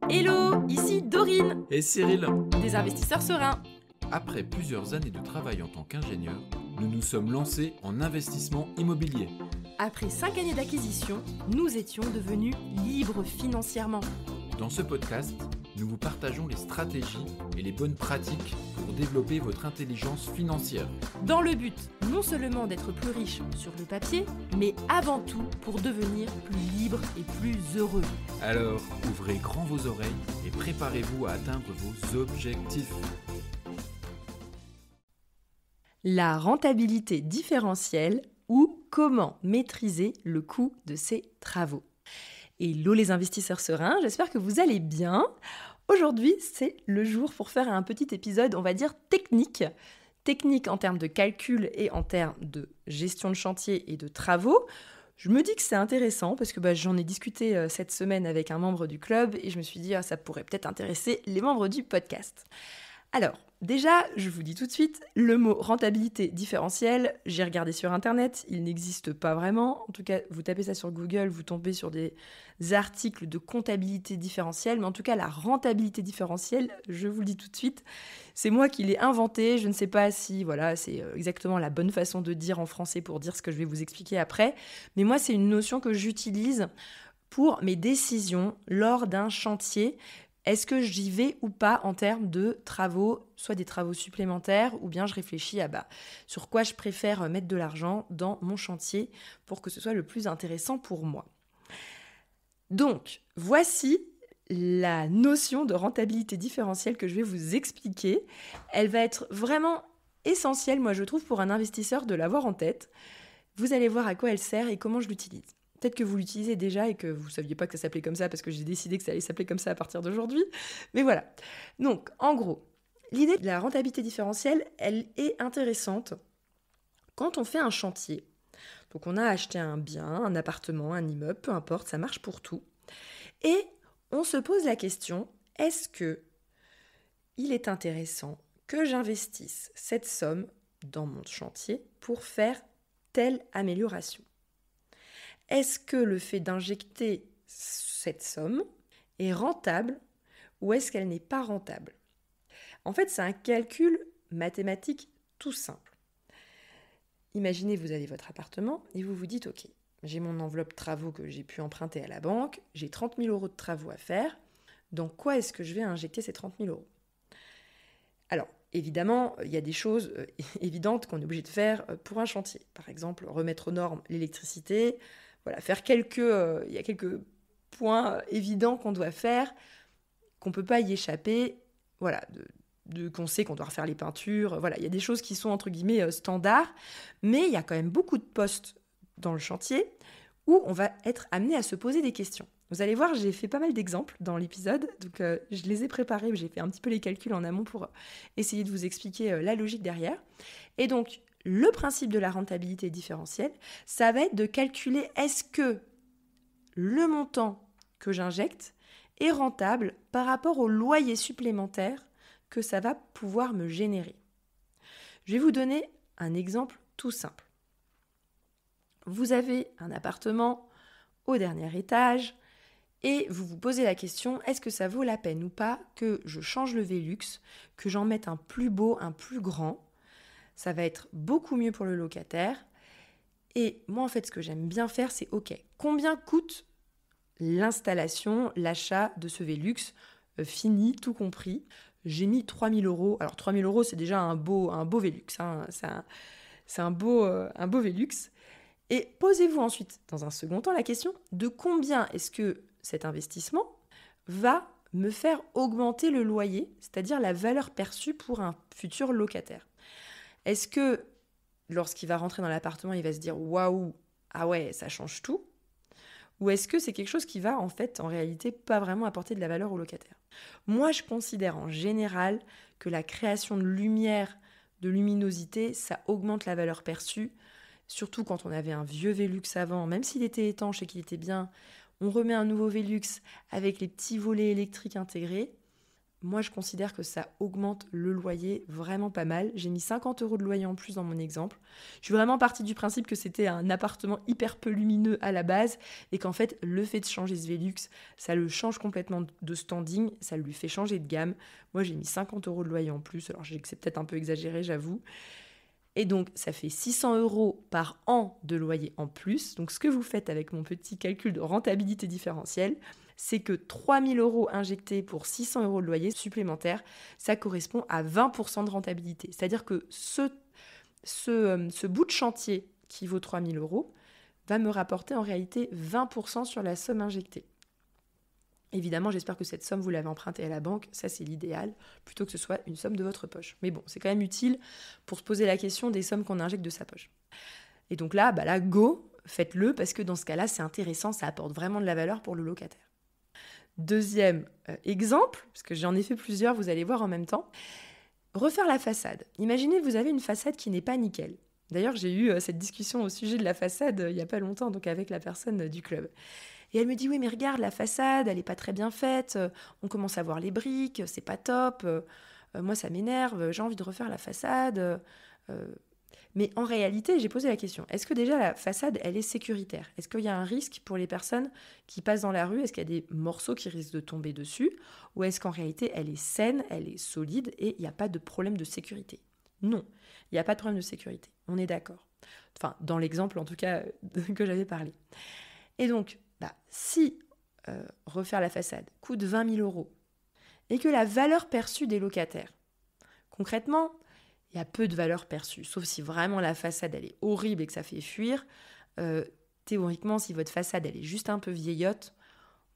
Hello, ici Dorine, Et Cyril, des investisseurs sereins. après plusieurs années de travail en tant qu'ingénieur, nous nous sommes lancés en investissement immobilier. Après 5 années d'acquisition, nous étions devenus libres financièrement. Dans ce podcast, nous vous partageons les stratégies et les bonnes pratiques pour développer votre intelligence financière. Dans le but non seulement d'être plus riche sur le papier, mais avant tout pour devenir plus libre et plus heureux. Alors, ouvrez grand vos oreilles et préparez-vous à atteindre vos objectifs. La rentabilité différentielle ou comment maîtriser le coût de ses travaux. Hello les investisseurs sereins, j'espère que vous allez bien. Aujourd'hui, c'est le jour pour faire un petit épisode, on va dire technique. Technique en termes de calcul et en termes de gestion de chantier et de travaux. Je me dis que c'est intéressant parce que j'en ai discuté cette semaine avec un membre du club et je me suis dit ça pourrait peut-être intéresser les membres du podcast. Alors, déjà, je vous dis tout de suite, le mot rentabilité différentielle, j'ai regardé sur Internet, il n'existe pas vraiment. En tout cas, vous tapez ça sur Google, vous tombez sur des articles de comptabilité différentielle. Mais en tout cas, la rentabilité différentielle, je vous le dis tout de suite, c'est moi qui l'ai inventé. Je ne sais pas si c'est exactement la bonne façon de dire en français pour dire ce que je vais vous expliquer après. Mais moi, c'est une notion que j'utilise pour mes décisions lors d'un chantier. Est-ce que j'y vais ou pas en termes de travaux, soit des travaux supplémentaires, ou bien je réfléchis à sur quoi je préfère mettre de l'argent dans mon chantier pour que ce soit le plus intéressant pour moi. Donc, voici la notion de rentabilité différentielle que je vais vous expliquer. Elle va être vraiment essentielle, moi je trouve, pour un investisseur de l'avoir en tête. Vous allez voir à quoi elle sert et comment je l'utilise. Peut-être que vous l'utilisez déjà et que vous ne saviez pas que ça s'appelait comme ça parce que j'ai décidé que ça allait s'appeler comme ça à partir d'aujourd'hui. Mais voilà. Donc, en gros, l'idée de la rentabilité différentielle, elle est intéressante quand on fait un chantier. Donc, on a acheté un bien, un appartement, un immeuble, peu importe, ça marche pour tout. Et on se pose la question, est-ce que il est intéressant que j'investisse cette somme dans mon chantier pour faire telle amélioration ? Est-ce que le fait d'injecter cette somme est rentable ou est-ce qu'elle n'est pas rentable ? En fait, c'est un calcul mathématique tout simple. Imaginez, vous avez votre appartement et vous vous dites « Ok, j'ai mon enveloppe travaux que j'ai pu emprunter à la banque, j'ai 30 000 euros de travaux à faire. Dans quoi est-ce que je vais injecter ces 30 000 euros ?» Alors, évidemment, il y a des choses évidentes qu'on est obligé de faire pour un chantier. Par exemple, remettre aux normes l'électricité. Voilà, faire il y a quelques points évidents qu'on doit faire, qu'on ne peut pas y échapper. Voilà, qu'on sait qu'on doit refaire les peintures. Voilà, il y a des choses qui sont entre guillemets standards, mais il y a quand même beaucoup de postes dans le chantier où on va être amené à se poser des questions. Vous allez voir, j'ai fait pas mal d'exemples dans l'épisode, donc je les ai préparés, j'ai fait un petit peu les calculs en amont pour essayer de vous expliquer la logique derrière. Et donc, le principe de la rentabilité différentielle, ça va être de calculer est-ce que le montant que j'injecte est rentable par rapport au loyer supplémentaire que ça va pouvoir me générer. Je vais vous donner un exemple tout simple. Vous avez un appartement au dernier étage et vous vous posez la question, est-ce que ça vaut la peine ou pas que je change le Velux, que j'en mette un plus beau, un plus grand ? Ça va être beaucoup mieux pour le locataire. Et moi, en fait, ce que j'aime bien faire, c'est OK, combien coûte l'installation, l'achat de ce Velux fini, tout compris ? J'ai mis 3 000 euros. Alors, 3 000 euros, c'est déjà un beau Velux. Hein. C'est un beau Velux. Et posez-vous ensuite, dans un second temps, la question de combien est-ce que cet investissement va me faire augmenter le loyer, c'est-à-dire la valeur perçue pour un futur locataire. Est-ce que, lorsqu'il va rentrer dans l'appartement, il va se dire « Waouh, ah ouais, ça change tout ?» Ou est-ce que c'est quelque chose qui va, en réalité, pas vraiment apporter de la valeur au locataire ? Moi, je considère en général que la création de lumière, de luminosité, ça augmente la valeur perçue. Surtout quand on avait un vieux Velux avant, même s'il était étanche et qu'il était bien, on remet un nouveau Velux avec les petits volets électriques intégrés. moi je considère que ça augmente le loyer vraiment pas mal. J'ai mis 50 € de loyer en plus dans mon exemple. Je suis vraiment partie du principe que c'était un appartement hyper peu lumineux à la base et qu'en fait le fait de changer ce Velux, ça le change complètement de standing, ça lui fait changer de gamme. Moi j'ai mis 50 € de loyer en plus, alors c'est peut-être un peu exagéré j'avoue. Et donc ça fait 600 € par an de loyer en plus. Donc ce que vous faites avec mon petit calcul de rentabilité différentielle, c'est que 3 000 € injectés pour 600 € de loyer supplémentaire, ça correspond à 20% de rentabilité. C'est-à-dire que ce bout de chantier qui vaut 3 000 € va me rapporter en réalité 20% sur la somme injectée. Évidemment, j'espère que cette somme, vous l'avez empruntée à la banque, ça c'est l'idéal, plutôt que ce soit une somme de votre poche. Mais bon, c'est quand même utile pour se poser la question des sommes qu'on injecte de sa poche. Et donc là, go, faites-le, parce que dans ce cas-là, c'est intéressant, ça apporte vraiment de la valeur pour le locataire. Deuxième exemple, parce que j'en ai fait plusieurs, vous allez voir en même temps, refaire la façade. Imaginez que vous avez une façade qui n'est pas nickel. D'ailleurs, j'ai eu cette discussion au sujet de la façade il n'y a pas longtemps, donc avec la personne du club. Et elle me dit, oui, mais regarde, la façade, elle n'est pas très bien faite, on commence à voir les briques, c'est pas top, moi ça m'énerve, j'ai envie de refaire la façade. Mais en réalité, j'ai posé la question, est-ce que déjà la façade, elle est sécuritaire ? Est-ce qu'il y a un risque pour les personnes qui passent dans la rue ? Est-ce qu'il y a des morceaux qui risquent de tomber dessus ? Ou est-ce qu'en réalité, elle est saine, elle est solide et il n'y a pas de problème de sécurité ? Non, il n'y a pas de problème de sécurité, on est d'accord. Enfin, dans l'exemple en tout cas que j'avais parlé. Et donc, si refaire la façade coûte 20 000 € et que la valeur perçue des locataires, concrètement, il y a peu de valeur perçue, sauf si vraiment la façade elle est horrible et que ça fait fuir. Théoriquement, si votre façade elle est juste un peu vieillotte,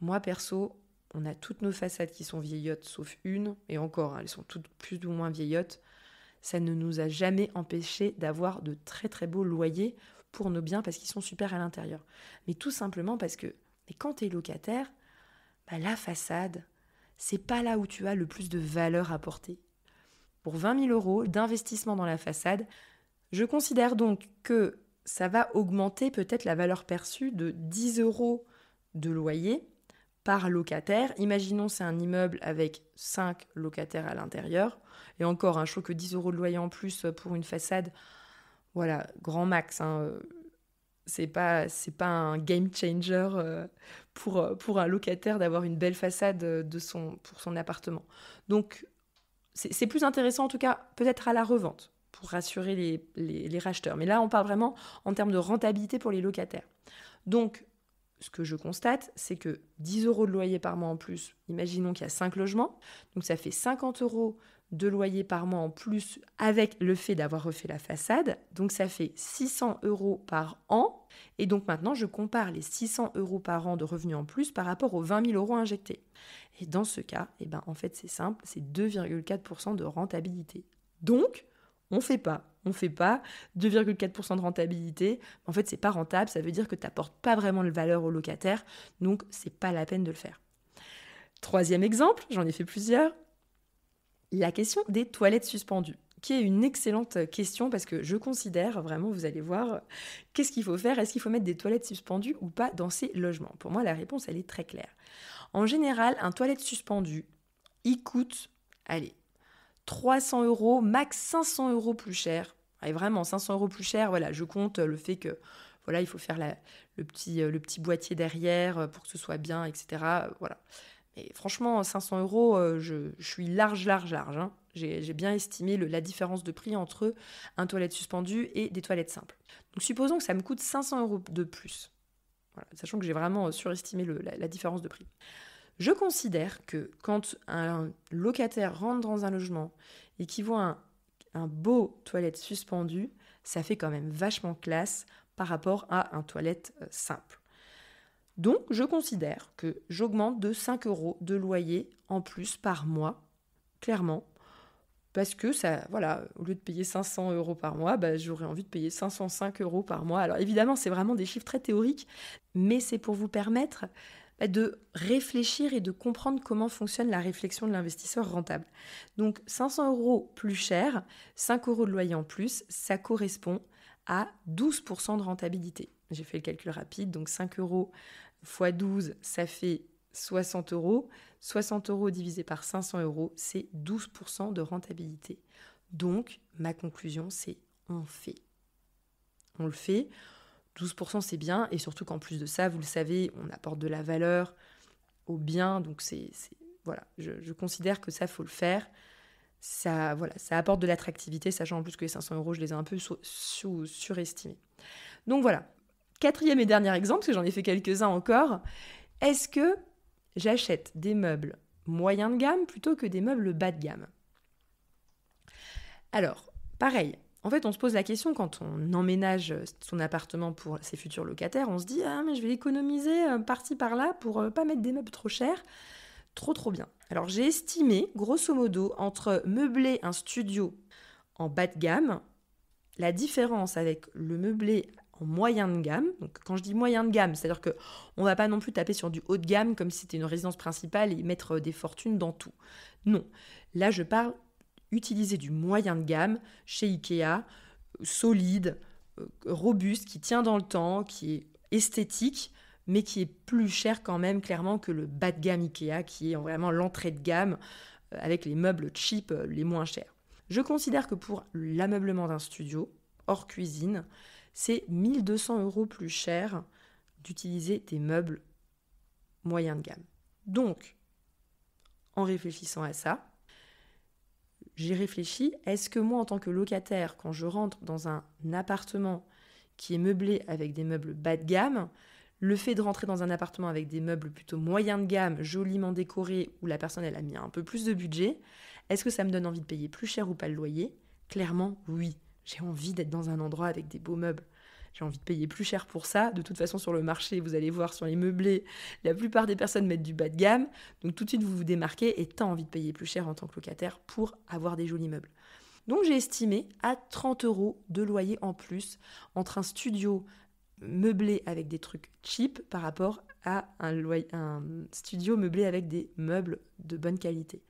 moi perso, on a toutes nos façades qui sont vieillottes, sauf une, et encore, elles sont toutes plus ou moins vieillottes. Ça ne nous a jamais empêché d'avoir de très très beaux loyers pour nos biens parce qu'ils sont super à l'intérieur. Mais tout simplement parce que quand tu es locataire, la façade, c'est pas là où tu as le plus de valeur apportée. Pour 20 000 € d'investissement dans la façade, je considère donc que ça va augmenter peut-être la valeur perçue de 10 € de loyer par locataire. Imaginons c'est un immeuble avec 5 locataires à l'intérieur. Et encore, je trouve que 10 € de loyer en plus pour une façade, voilà, grand max. C'est pas un game changer pour un locataire d'avoir une belle façade pour son appartement. Donc, c'est plus intéressant en tout cas peut-être à la revente pour rassurer les racheteurs. Mais là, on parle vraiment en termes de rentabilité pour les locataires. Donc, ce que je constate, c'est que 10 € de loyer par mois en plus, imaginons qu'il y a 5 logements, donc ça fait 50 € de loyer par mois en plus avec le fait d'avoir refait la façade, donc ça fait 600 € par an, et donc maintenant je compare les 600 € par an de revenus en plus par rapport aux 20 000 € injectés. Et dans ce cas, en fait c'est simple, c'est 2,4% de rentabilité. Donc, on fait pas 2,4% de rentabilité. En fait, c'est pas rentable, ça veut dire que tu n'apportes pas vraiment de valeur au locataire, donc c'est pas la peine de le faire. Troisième exemple, j'en ai fait plusieurs, la question des toilettes suspendues, qui est une excellente question parce que je considère vraiment, vous allez voir, qu'est-ce qu'il faut faire ? Est-ce qu'il faut mettre des toilettes suspendues ou pas dans ces logements ? Pour moi, la réponse, elle est très claire. En général, un toilette suspendu, il coûte, 300 €, max 500 € plus cher. Et vraiment, 500 € plus cher, voilà, je compte le fait que, voilà, il faut faire le petit boîtier derrière pour que ce soit bien, etc. Voilà. Et franchement, 500 €, je suis large. J'ai bien estimé la différence de prix entre un toilette suspendu et des toilettes simples. Donc, supposons que ça me coûte 500 € de plus. Voilà, sachant que j'ai vraiment surestimé la différence de prix. Je considère que quand un locataire rentre dans un logement et qu'il voit un beau toilette suspendu, ça fait quand même vachement classe par rapport à un toilette simple. Donc, je considère que j'augmente de 5 € de loyer en plus par mois, clairement, parce que ça, voilà, au lieu de payer 500 € par mois, j'aurais envie de payer 505 € par mois. Alors évidemment, c'est vraiment des chiffres très théoriques, mais c'est pour vous permettre de réfléchir et de comprendre comment fonctionne la réflexion de l'investisseur rentable. Donc 500 € plus cher, 5 € de loyer en plus, ça correspond à 12% de rentabilité. J'ai fait le calcul rapide, donc 5 € x 12, ça fait 60 euros. 60 euros divisé par 500 euros, c'est 12% de rentabilité. Donc, ma conclusion, c'est on fait. On le fait. 12%, c'est bien. Et surtout qu'en plus de ça, vous le savez, on apporte de la valeur au bien. Donc, voilà, je considère que ça, faut le faire. Ça apporte de l'attractivité, sachant en plus que les 500 euros, je les ai un peu surestimés. Donc voilà. 4e et dernier exemple, parce que j'en ai fait quelques-uns encore. Est-ce que j'achète des meubles moyen de gamme plutôt que des meubles bas de gamme? Alors, pareil. En fait, on se pose la question quand on emménage son appartement pour ses futurs locataires. On se dit « Ah, mais je vais économiser par-ci, par-là pour pas mettre des meubles trop chers. » Trop bien. Alors, j'ai estimé, grosso modo, entre meubler un studio en bas de gamme, la différence avec le meublé en moyen de gamme. Donc, quand je dis moyen de gamme, c'est-à-dire qu'on ne va pas non plus taper sur du haut de gamme comme si c'était une résidence principale et mettre des fortunes dans tout. Non. Là, je parle utiliser du moyen de gamme chez Ikea, solide, robuste, qui tient dans le temps, qui est esthétique, mais qui est plus cher quand même, clairement, que le bas de gamme Ikea, qui est vraiment l'entrée de gamme avec les meubles cheap les moins chers. Je considère que pour l'ameublement d'un studio, hors cuisine, c'est 1 200 euros plus cher d'utiliser des meubles moyen de gamme. Donc, en réfléchissant à ça, j'ai réfléchi, est-ce que moi, en tant que locataire, quand je rentre dans un appartement qui est meublé avec des meubles bas de gamme, le fait de rentrer dans un appartement avec des meubles plutôt moyen de gamme, joliment décorés, où la personne elle a mis un peu plus de budget, est-ce que ça me donne envie de payer plus cher ou pas le loyer? Clairement, oui. J'ai envie d'être dans un endroit avec des beaux meubles. J'ai envie de payer plus cher pour ça. De toute façon, sur le marché, vous allez voir sur les meublés, la plupart des personnes mettent du bas de gamme. Donc tout de suite, vous vous démarquez et t'as envie de payer plus cher en tant que locataire pour avoir des jolis meubles. Donc j'ai estimé à 30 euros de loyer en plus entre un studio meublé avec des trucs cheap par rapport à un studio meublé avec des meubles de bonne qualité.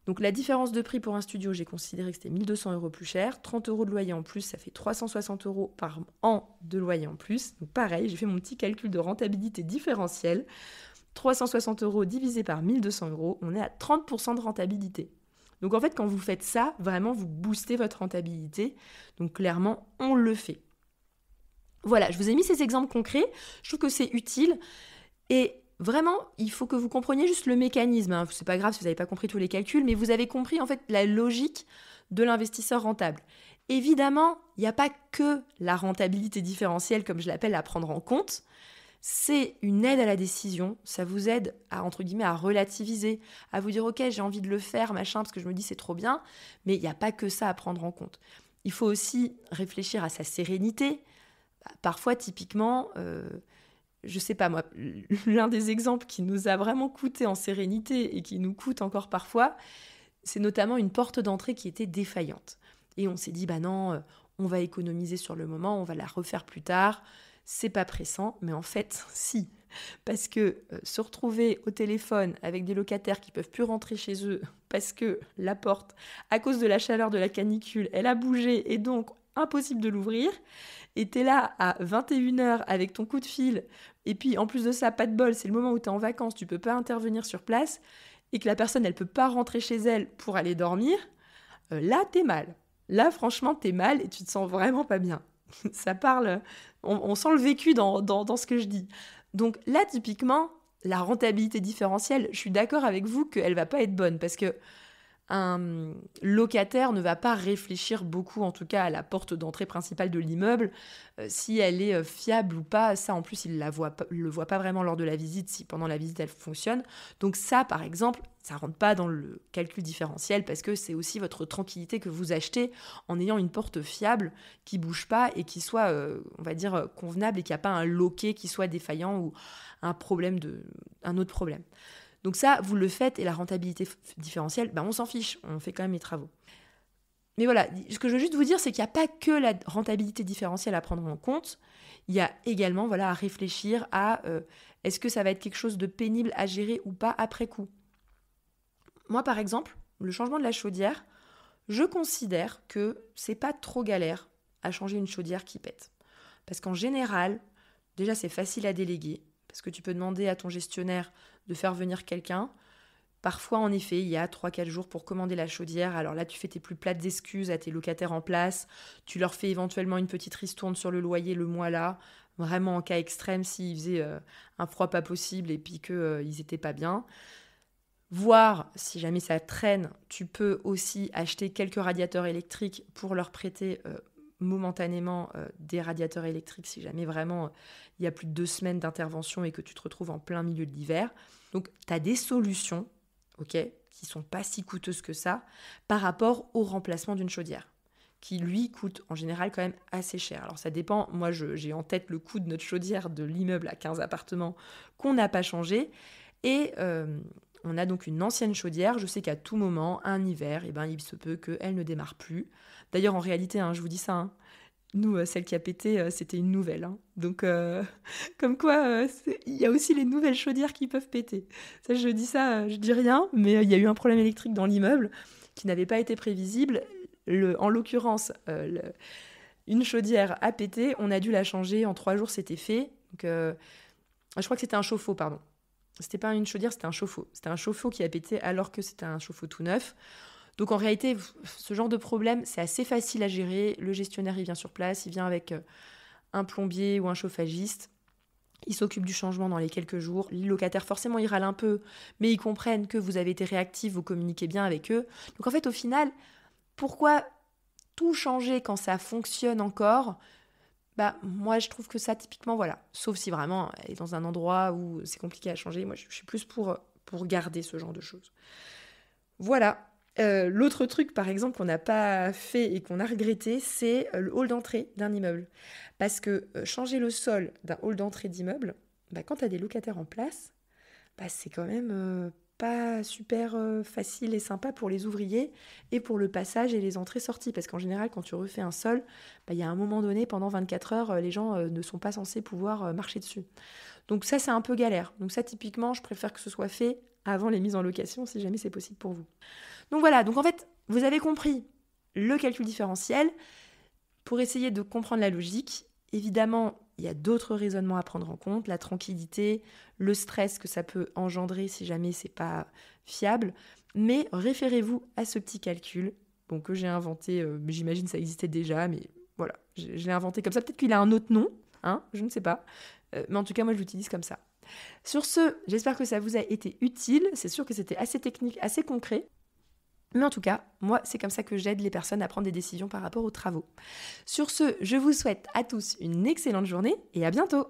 Donc la différence de prix pour un studio, j'ai considéré que c'était 1 200 euros plus cher. 30 euros de loyer en plus, ça fait 360 euros par an de loyer en plus. Donc pareil, j'ai fait mon petit calcul de rentabilité différentielle. 360 euros divisé par 1 200 euros, on est à 30% de rentabilité. Donc en fait, quand vous faites ça, vraiment, vous boostez votre rentabilité. Donc clairement, on le fait. Voilà, je vous ai mis ces exemples concrets. Je trouve que c'est utile. Et vraiment, il faut que vous compreniez juste le mécanisme. C'est pas grave si vous n'avez pas compris tous les calculs, mais vous avez compris en fait la logique de l'investisseur rentable. Évidemment, il n'y a pas que la rentabilité différentielle, comme je l'appelle, à prendre en compte. C'est une aide à la décision. Ça vous aide à, entre guillemets, à relativiser, à vous dire « Ok, j'ai envie de le faire, machin, parce que je me dis c'est trop bien. » Mais il n'y a pas que ça à prendre en compte. Il faut aussi réfléchir à sa sérénité. Parfois, typiquement, je sais pas moi, l'un des exemples qui nous a vraiment coûté en sérénité et qui nous coûte encore parfois, c'est notamment une porte d'entrée qui était défaillante. Et on s'est dit, bah non, on va économiser sur le moment, on va la refaire plus tard, c'est pas pressant, mais en fait, si. Parce que se retrouver au téléphone avec des locataires qui peuvent plus rentrer chez eux parce que la porte, à cause de la chaleur de la canicule, elle a bougé et donc impossible de l'ouvrir, et t'es là à 21h avec ton coup de fil, et puis en plus de ça, pas de bol, c'est le moment où t'es en vacances, tu peux pas intervenir sur place, et que la personne, elle peut pas rentrer chez elle pour aller dormir, là, t'es mal. Là, franchement, t'es mal et tu te sens vraiment pas bien. Ça parle, on sent le vécu dans ce que je dis. Donc là, typiquement, la rentabilité différentielle, je suis d'accord avec vous qu'elle va pas être bonne, parce que un locataire ne va pas réfléchir beaucoup, en tout cas à la porte d'entrée principale de l'immeuble, si elle est fiable ou pas. Ça, en plus, il le voit pas vraiment lors de la visite, si pendant la visite elle fonctionne. Donc ça, par exemple, ça rentre pas dans le calcul différentiel, parce que c'est aussi votre tranquillité que vous achetez en ayant une porte fiable qui bouge pas et qui soit, on va dire, convenable, et qu'il n'y a pas un loquet qui soit défaillant ou un autre problème. Donc ça, vous le faites, et la rentabilité différentielle, on s'en fiche, on fait quand même les travaux. Mais voilà, ce que je veux juste vous dire, c'est qu'il n'y a pas que la rentabilité différentielle à prendre en compte, il y a également à réfléchir à est-ce que ça va être quelque chose de pénible à gérer ou pas après coup. Moi, par exemple, le changement de la chaudière, je considère que c'est pas trop galère à changer une chaudière qui pète. Parce qu'en général, déjà c'est facile à déléguer, parce que tu peux demander à ton gestionnaire de faire venir quelqu'un. Parfois, en effet, il y a 3-4 jours pour commander la chaudière. Alors là, tu fais tes plus plates excuses à tes locataires en place. Tu leur fais éventuellement une petite ristourne sur le loyer le mois là. Vraiment en cas extrême, s'ils faisaient un froid pas possible et puis qu'ils n'étaient pas bien. Voire, si jamais ça traîne, tu peux aussi acheter quelques radiateurs électriques pour leur prêter momentanément des radiateurs électriques si jamais vraiment il y a plus de 2 semaines d'intervention et que tu te retrouves en plein milieu de l'hiver. Donc, tu as des solutions, ok, qui sont pas si coûteuses que ça par rapport au remplacement d'une chaudière, qui lui coûte en général quand même assez cher. Alors ça dépend, moi j'ai en tête le coût de notre chaudière de l'immeuble à 15 appartements qu'on n'a pas changé, et on a donc une ancienne chaudière. Je sais qu'à tout moment, un hiver, il se peut qu'elle ne démarre plus. D'ailleurs, en réalité, je vous dis ça, nous, celle qui a pété, c'était une nouvelle. Donc, comme quoi, il y a aussi les nouvelles chaudières qui peuvent péter. Ça, je dis rien, mais il y a eu un problème électrique dans l'immeuble qui n'avait pas été prévisible. En l'occurrence, une chaudière a pété, on a dû la changer, en 3 jours, c'était fait. Donc, je crois que c'était un chauffe-eau, pardon. C'était pas une chaudière, c'était un chauffe-eau. C'était un chauffe-eau qui a pété alors que c'était un chauffe-eau tout neuf. Donc en réalité, ce genre de problème, c'est assez facile à gérer. Le gestionnaire, il vient sur place, il vient avec un plombier ou un chauffagiste. Il s'occupe du changement dans les quelques jours. Les locataires, forcément, ils râlent un peu, mais ils comprennent que vous avez été réactifs, vous communiquez bien avec eux. Donc en fait, au final, pourquoi tout changer quand ça fonctionne encore ? Moi, je trouve que ça, typiquement, voilà. Sauf si vraiment elle est dans un endroit où c'est compliqué à changer. Moi, je suis plus pour garder ce genre de choses. Voilà. L'autre truc, par exemple, qu'on n'a pas fait et qu'on a regretté, c'est le hall d'entrée d'un immeuble. Parce que changer le sol d'un hall d'entrée d'immeuble, quand tu as des locataires en place, c'est quand même pas super facile et sympa pour les ouvriers et pour le passage et les entrées-sorties. Parce qu'en général, quand tu refais un sol, il y a un moment donné, pendant 24 heures, les gens ne sont pas censés pouvoir marcher dessus. Donc ça, c'est un peu galère. Donc ça, typiquement, je préfère que ce soit fait avant les mises en location, si jamais c'est possible pour vous. Donc voilà, donc en fait, vous avez compris le calcul différentiel. Pour essayer de comprendre la logique, évidemment, il y a d'autres raisonnements à prendre en compte, la tranquillité, le stress que ça peut engendrer si jamais c'est pas fiable, mais référez-vous à ce petit calcul que j'ai inventé, j'imagine que ça existait déjà, mais voilà, je l'ai inventé comme ça. Peut-être qu'il a un autre nom, je ne sais pas, mais en tout cas, moi, je l'utilise comme ça. Sur ce, j'espère que ça vous a été utile. C'est sûr que c'était assez technique, assez concret. Mais en tout cas, moi, c'est comme ça que j'aide les personnes à prendre des décisions par rapport aux travaux. Sur ce, je vous souhaite à tous une excellente journée et à bientôt.